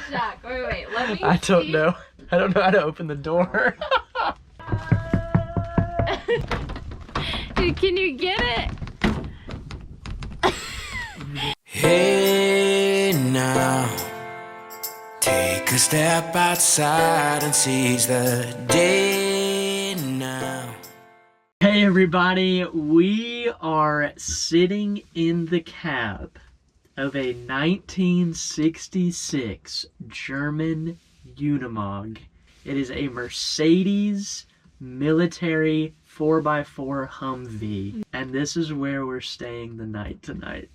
Jack, wait, let me I don't see. know. I don't know how to open the door. Dude, can you get it? Hey now, take a step outside and seize the day now. Hey everybody, we are sitting in the cab of a 1966 German Unimog. It is a Mercedes military 4x4 Humvee, and this is where we're staying the night tonight.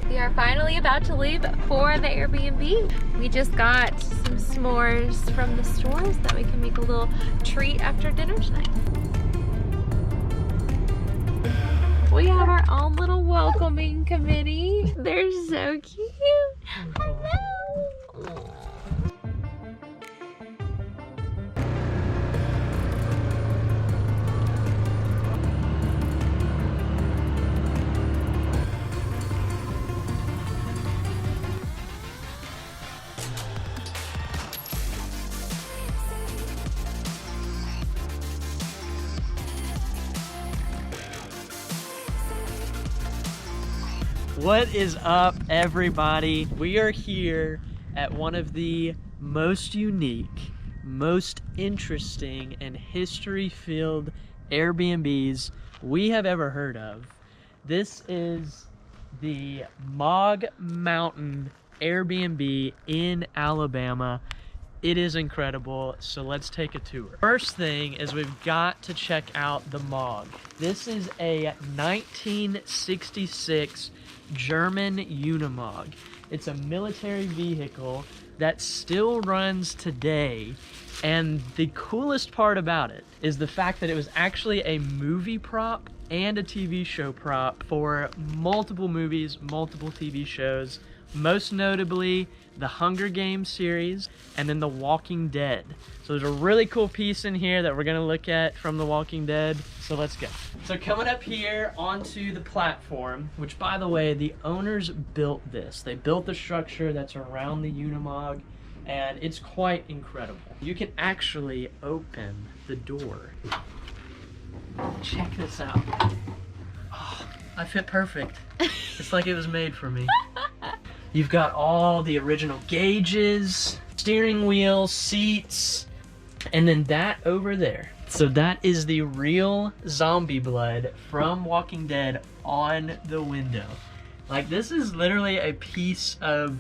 We are finally about to leave for the Airbnb. We just got some s'mores from the stores that we can make a little treat after dinner tonight. We have our own little welcoming committee. They're so cute. Hello. What is up, everybody? We are here at one of the most unique, most interesting, and history-filled Airbnbs we have ever heard of. This is the MOG Mountain Airbnb in Alabama. It is incredible, so let's take a tour. First thing is we've got to check out the MOG. This is a 1966 German Unimog. It's a military vehicle that still runs today, and the coolest part about it is the fact that it was actually a movie prop and a TV show prop for multiple movies, multiple TV shows, most notably the Hunger Games series and then The Walking Dead. So there's a really cool piece in here that we're gonna look at from The Walking Dead. So let's go. So coming up here onto the platform, which by the way, the owners built this. They built the structure that's around the Unimog, and it's quite incredible. You can actually open the door. Check this out. Oh, I fit perfect. It's like it was made for me. You've got all the original gauges, steering wheel, seats, and then that over there. So that is the real zombie blood from Walking Dead on the window. Like, this is literally a piece of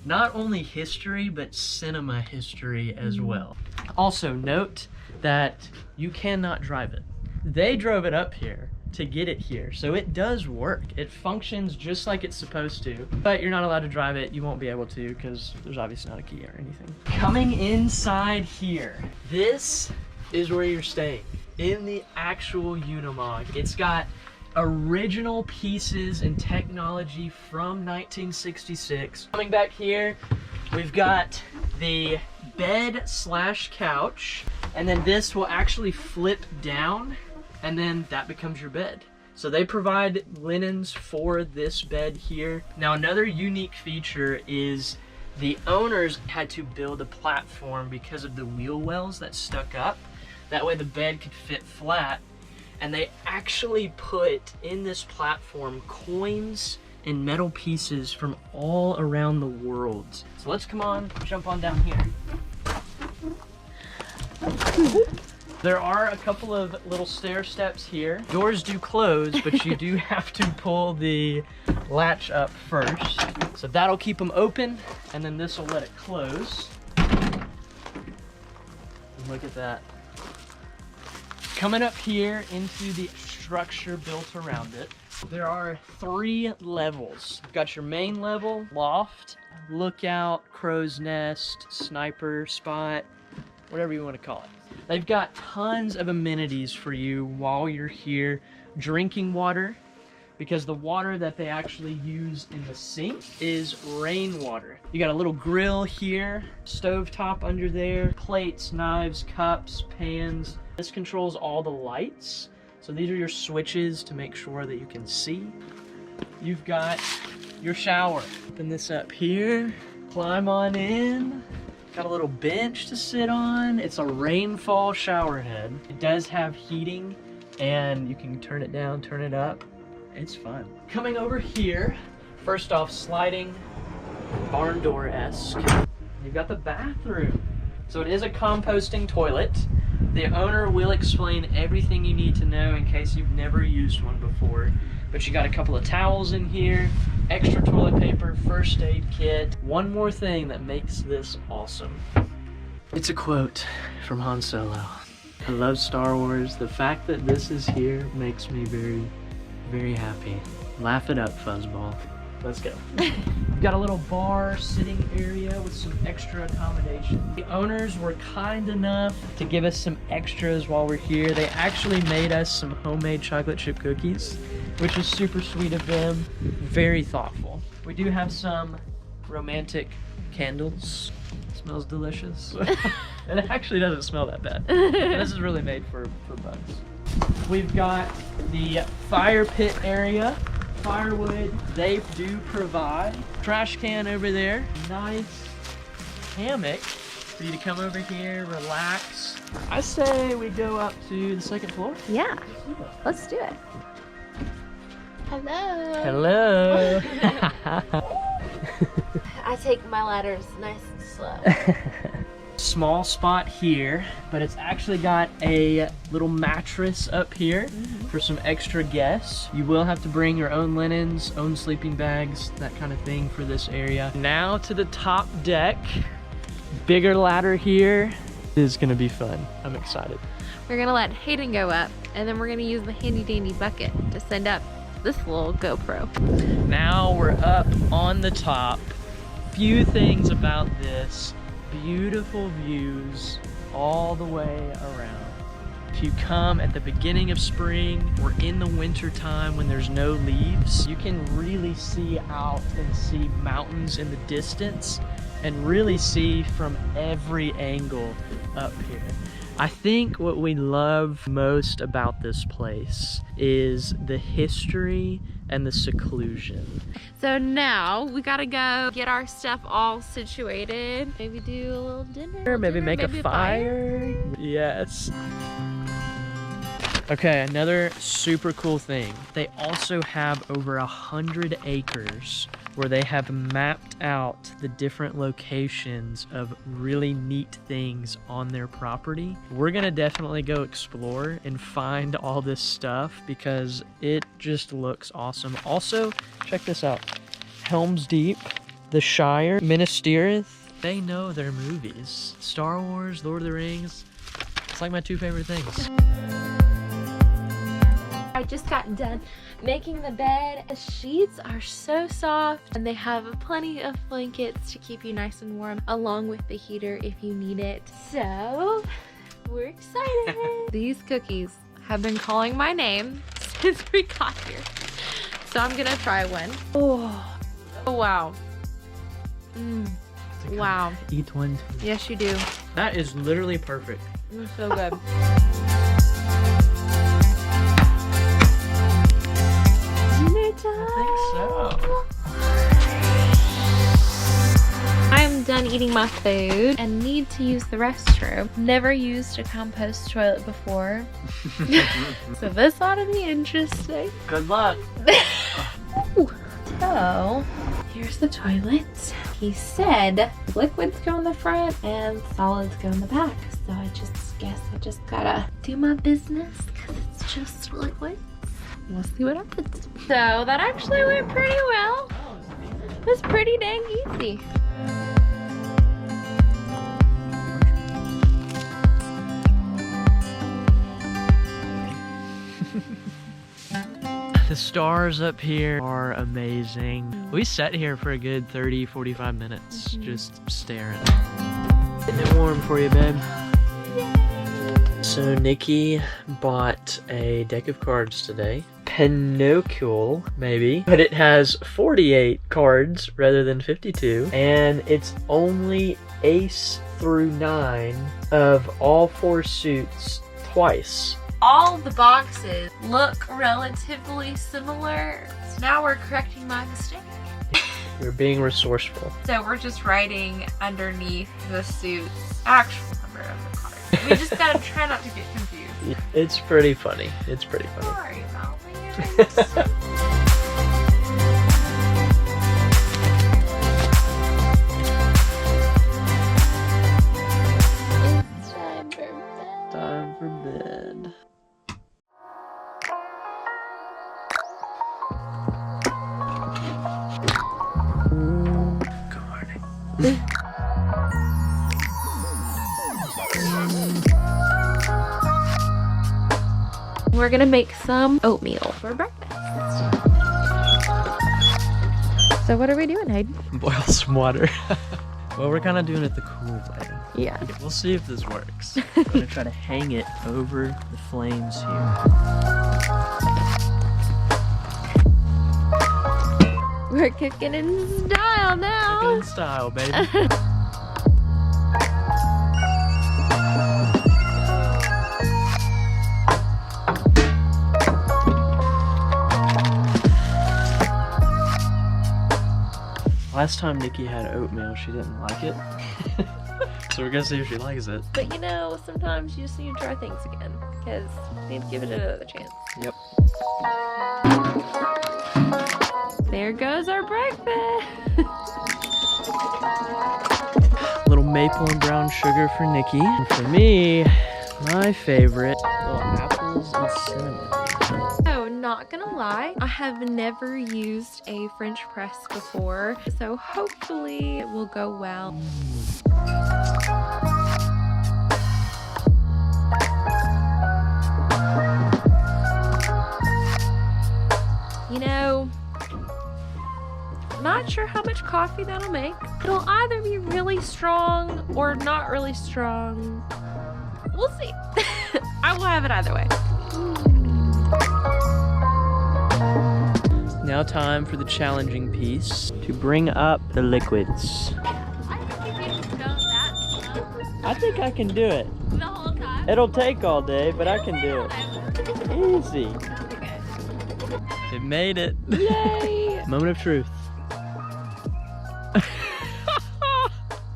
not only history, but cinema history as well. Also note that you cannot drive it. They drove it up here to get it here, so it does work. It functions just like it's supposed to, but you're not allowed to drive it. You won't be able to because there's obviously not a key or anything. Coming inside here, this is where you're staying, in the actual Unimog. It's got original pieces and technology from 1966. Coming back here, we've got the bed slash couch, and then this will actually flip down, and then that becomes your bed. So they provide linens for this bed here. Now another unique feature is the owners had to build a platform because of the wheel wells that stuck up. That way the bed could fit flat. And they actually put in this platform coins and metal pieces from all around the world. So let's come on, jump on down here. There are a couple of little stair steps here. Doors do close, but you do have to pull the latch up first. So that'll keep them open, and then this will let it close. And look at that. Coming up here into the structure built around it, there are 3 levels. You've got your main level, loft, lookout, crow's nest, sniper spot, whatever you want to call it. They've got tons of amenities for you while you're here. Drinking water, because the water that they actually use in the sink is rainwater. You got a little grill here, stovetop under there, plates, knives, cups, pans. This controls all the lights. So these are your switches to make sure that you can see. You've got your shower. Open this up here, climb on in. Got a little bench to sit on. It's a rainfall shower head. It does have heating and you can turn it down, turn it up. It's fun. Coming over here, first off, sliding barn door-esque. You've got the bathroom. So it is a composting toilet. The owner will explain everything you need to know in case you've never used one before. But you got a couple of towels in here, extra toilet paper, first aid kit. One more thing that makes this awesome. It's a quote from Han Solo. I love Star Wars. The fact that this is here makes me very, very happy. Laugh it up, fuzzball. Let's go. We've got a little bar sitting area with some extra accommodation. The owners were kind enough to give us some extras while we're here. They actually made us some homemade chocolate chip cookies, which is super sweet of them. Very thoughtful. We do have some romantic candles. Smells delicious. It actually doesn't smell that bad. This is really made for bugs. We've got the fire pit area. Firewood, they do provide. Trash can over there. Nice hammock for you to come over here, relax. I say we go up to the second floor. Yeah, let's do it. Hello. Hello. I take my ladders nice and slow. Small spot here, but it's actually got a little mattress up here for some extra guests. You will have to bring your own linens, own sleeping bags, that kind of thing for this area. Now to the top deck. Bigger ladder here. This is gonna be fun. I'm excited. We're gonna let Hayden go up, and then we're gonna use the handy dandy bucket to send up this little GoPro. Now we're up on the top. Few things about this. Beautiful views all the way around. If you come at the beginning of spring or in the winter time when there's no leaves, you can really see out and see mountains in the distance and really see from every angle up here. I think what we love most about this place is the history and the seclusion. So now we gotta go get our stuff all situated. Maybe do a little dinner. Maybe make a fire. Yes. Okay, another super cool thing. They also have over 100 acres where they have mapped out the different locations of really neat things on their property. We're gonna definitely go explore and find all this stuff because it just looks awesome. Also, check this out. Helm's Deep, The Shire, Minas Tirith. They know their movies. Star Wars, Lord of the Rings. It's like my two favorite things. I just got done making the bed. The sheets are so soft and they have plenty of blankets to keep you nice and warm along with the heater if you need it. So we're excited. These cookies have been calling my name since we got here. So I'm gonna try one. Oh wow. Wow. Eat one. Yes, you do. That is literally perfect. It's so good. I'm done eating my food and need to use the restroom. Never used a compost toilet before. So this ought to be interesting. Good luck. So here's the toilet. He said liquids go in the front and solids go in the back. So I just guess I just gotta do my business because it's just liquids. We'll see what happens. So that actually went pretty well. It was pretty dang easy. The stars up here are amazing. We sat here for a good 30-45 minutes just staring. Getting it warm for you, babe. So Nikki bought a deck of cards today. Pinocchio, maybe. But it has 48 cards rather than 52. And it's only ace through 9 of all 4 suits twice. All the boxes look relatively similar, so now we're correcting my mistake. We're being resourceful. So we're just writing underneath the suit's actual number of the cards. We just gotta try not to get confused. It's pretty funny. It's pretty funny. Sorry about me. It's time for bed. Time for bed. Good morning. We're gonna make some oatmeal for breakfast. So what are we doing, Hayden? Boil some water. Well, we're kind of doing it the cool way. Yeah. We'll see if this works. I'm gonna try to hang it over the flames here. We're cooking in style now. Cooking in style, baby. Last time Nikki had oatmeal, she didn't like it. So we're gonna see if she likes it. But you know, sometimes you just need to try things again, because you need to give it another chance. Yep. There goes our breakfast. Little maple and brown sugar for Nikki. And for me, my favorite, little apples and cinnamon. So, not gonna lie, I have never used a French press before, so hopefully it will go well. You know, not sure how much coffee that'll make. It'll either be really strong or not really strong. We'll see. I will have it either way. Now time for the challenging piece, to bring up the liquids. I think if you just go that slow I think I can do it. the whole time. It'll take all day, but I can do it. Easy. Okay. It made it. Yay! Moment of truth.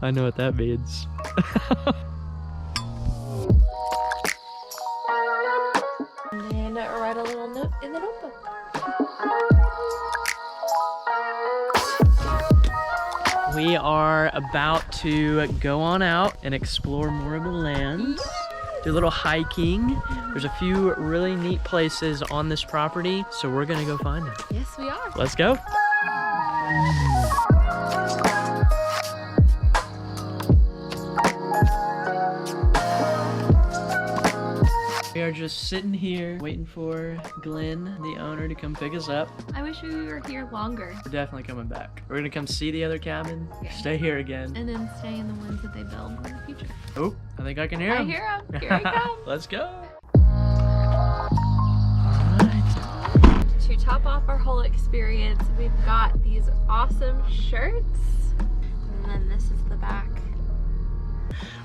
I know what that means. And then write a little note in the notebook. We are about to go on out and explore more of the land. Do a little hiking. There's a few really neat places on this property, so we're gonna go find them. Yes, we are. Let's go. We are just sitting here waiting for Glenn, the owner, to come pick us up. I wish we were here longer. We're definitely coming back. We're gonna come see the other cabin, Yeah. stay here again. And then stay in the ones that they build in the future. Oh, I think I can hear I him. hear them. Here I come. Let's go. To top off our whole experience, we've got these awesome shirts. And then this is the back.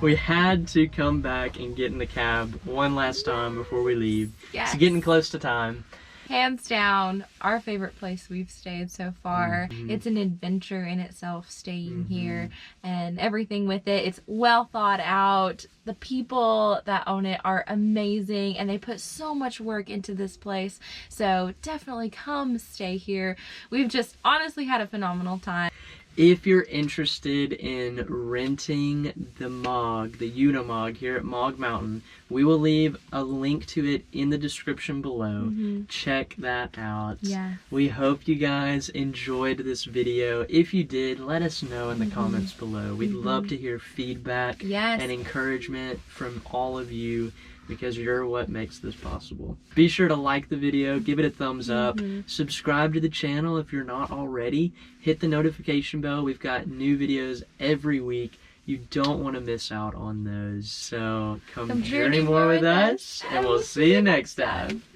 We had to come back and get in the cab one last time before we leave. Yes. It's getting close to time. Hands down, our favorite place we've stayed so far. Mhm. It's an adventure in itself staying here and everything with it. It's well thought out. The people that own it are amazing and they put so much work into this place. So definitely come stay here. We've just honestly had a phenomenal time. If you're interested in renting the MOG, the Unimog here at MOG Mountain, we will leave a link to it in the description below. Check that out. Yeah. We hope you guys enjoyed this video. If you did, let us know in the comments below. We'd love to hear feedback Yes. and encouragement from all of you, because you're what makes this possible. Be sure to like the video, give it a thumbs up, subscribe to the channel if you're not already, hit the notification bell. We've got new videos every week. You don't want to miss out on those. So come journey more with us, and we'll see you next time.